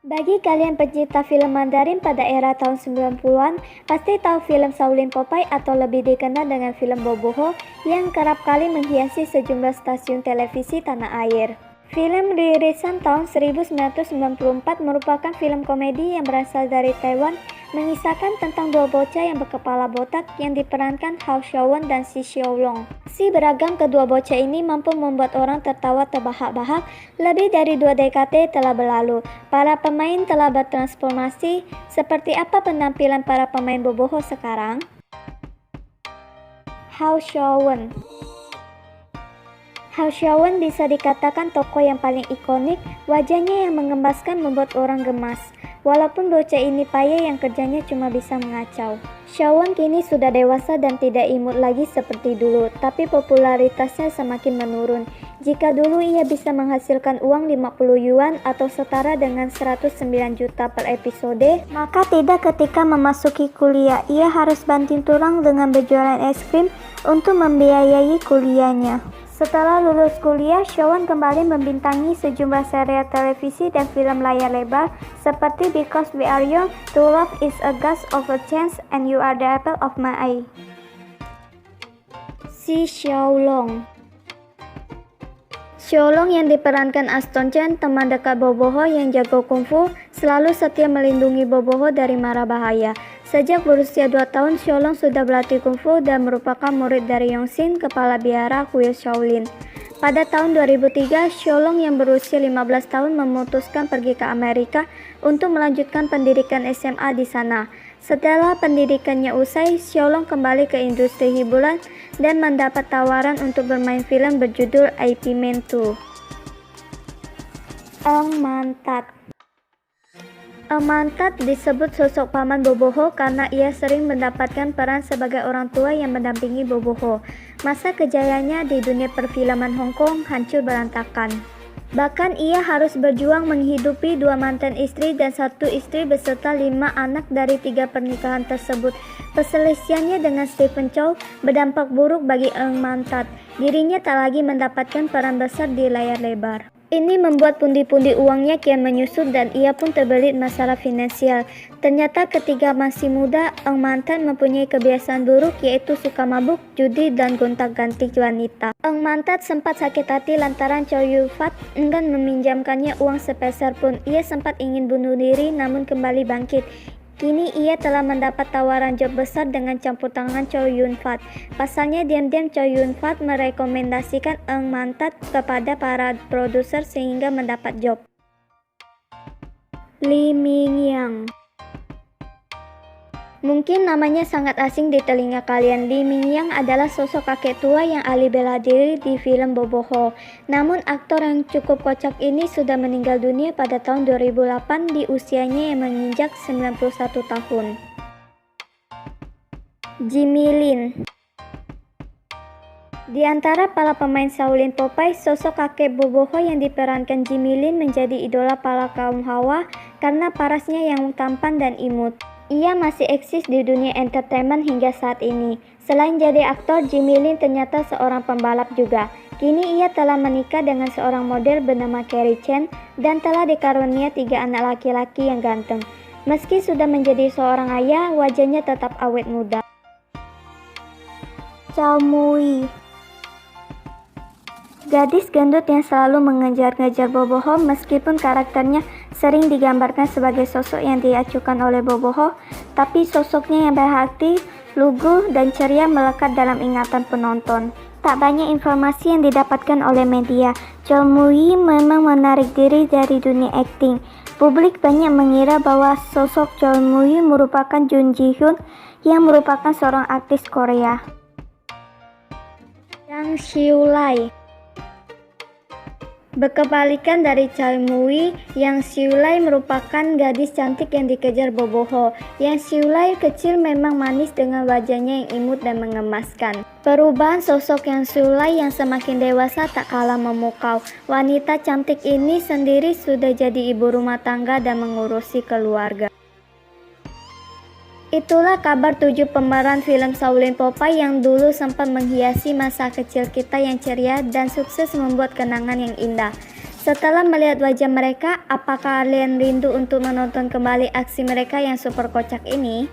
Bagi kalian pecinta film Mandarin pada era tahun 90-an, pasti tahu film Shaolin Popeye atau lebih dikenal dengan film Boboho yang kerap kali menghiasi sejumlah stasiun televisi tanah air. Film rilisan tahun 1994 merupakan film komedi yang berasal dari Taiwan, mengisahkan tentang dua bocah yang berkepala botak yang diperankan Hao Xiaowen dan Si Xiaolong. Si beragam kedua bocah ini mampu membuat orang tertawa terbahak-bahak. Lebih dari 2 dekade telah berlalu, para pemain telah bertransformasi. Seperti apa penampilan para pemain Boboho sekarang? Hao Xiaowen bisa dikatakan tokoh yang paling ikonik. Wajahnya yang mengembaskan membuat orang gemas. Walaupun bocah ini payah yang kerjanya cuma bisa mengacau. Xiaowen kini sudah dewasa dan tidak imut lagi seperti dulu, tapi popularitasnya semakin menurun. Jika dulu ia bisa menghasilkan uang 50 yuan atau setara dengan 109 juta per episode, maka tidak ketika memasuki kuliah. Ia harus banting tulang dengan berjualan es krim untuk membiayai kuliahnya. Setelah lulus kuliah, Xiaowen kembali membintangi sejumlah serial televisi dan film layar lebar seperti Because We Are Young, To Love Is a Gust of a Chance, and You Are the Apple of My Eye. Si Xiaolong yang diperankan Aston Chen, teman dekat Boboho yang jago kungfu, selalu setia melindungi Boboho dari mara bahaya. Sejak berusia 2 tahun, Xiaolong sudah berlatih kungfu dan merupakan murid dari Yongxin, kepala biara kuil Shaolin. Pada tahun 2003, Xiaolong yang berusia 15 tahun memutuskan pergi ke Amerika untuk melanjutkan pendidikan SMA di sana. Setelah pendidikannya usai, Xiaolong kembali ke industri hiburan dan mendapat tawaran untuk bermain film berjudul IP Man 2. Eng Mantat disebut sosok paman Boboho karena ia sering mendapatkan peran sebagai orang tua yang mendampingi Boboho. Masa kejayaannya di dunia perfilman Hong Kong hancur berantakan. Bahkan ia harus berjuang menghidupi 2 mantan istri dan 1 istri beserta 5 anak dari 3 pernikahan tersebut. Perselisihannya dengan Stephen Chow berdampak buruk bagi Eng Mantat. Dirinya tak lagi mendapatkan peran besar di layar lebar. Ini membuat pundi-pundi uangnya kian menyusut dan ia pun terbelit masalah finansial. Ternyata ketika masih muda, Eng Mantat mempunyai kebiasaan buruk yaitu suka mabuk, judi, dan gonta-ganti wanita. Eng Mantat sempat sakit hati lantaran Chow Yun Fat enggan meminjamkannya uang sepeser pun. Ia sempat ingin bunuh diri namun kembali bangkit. Kini ia telah mendapat tawaran job besar dengan campur tangan Chow Yun Fat. Pasalnya diam-diam Chow Yun Fat merekomendasikan Eng Mantat kepada para produser sehingga mendapat job. Lee Mingyang. Mungkin namanya sangat asing di telinga kalian. Lee Mingyang adalah sosok kakek tua yang ahli bela diri di film Boboho. Namun aktor yang cukup kocak ini sudah meninggal dunia pada tahun 2008 di usianya yang menginjak 91 tahun. Jimmy Lin. Di antara para pemain Shaolin Popeye, sosok kakek Boboho yang diperankan Jimmy Lin menjadi idola para kaum hawa karena parasnya yang tampan dan imut. Ia masih eksis di dunia entertainment hingga saat ini. Selain jadi aktor, Jimmy Lin ternyata seorang pembalap juga. Kini ia telah menikah dengan seorang model bernama Carrie Chen dan telah dikarunia 3 anak laki-laki yang ganteng. Meski sudah menjadi seorang ayah, wajahnya tetap awet muda. Chow Mui, gadis gendut yang selalu mengejar-ngejar Boboho. Meskipun karakternya sering digambarkan sebagai sosok yang diacuhkan oleh Boboho, tapi sosoknya yang berhati, lugu, dan ceria melekat dalam ingatan penonton. Tak banyak informasi yang didapatkan oleh media. Chow Mui memang menarik diri dari dunia akting. Publik banyak mengira bahwa sosok Chow Mui merupakan Jun Ji Hyun yang merupakan seorang artis Korea. Yang Xiulai. Berkebalikan dari Chow Mui, Yang Xiulai merupakan gadis cantik yang dikejar Boboho. Yang Xiulai kecil memang manis dengan wajahnya yang imut dan mengemaskan. Perubahan sosok Yang Xiulai yang semakin dewasa tak kalah memukau. Wanita cantik ini sendiri sudah jadi ibu rumah tangga dan mengurusi keluarga. Itulah kabar 7 pemeran film Shaolin Popeye yang dulu sempat menghiasi masa kecil kita yang ceria dan sukses membuat kenangan yang indah. Setelah melihat wajah mereka, apakah kalian rindu untuk menonton kembali aksi mereka yang super kocak ini?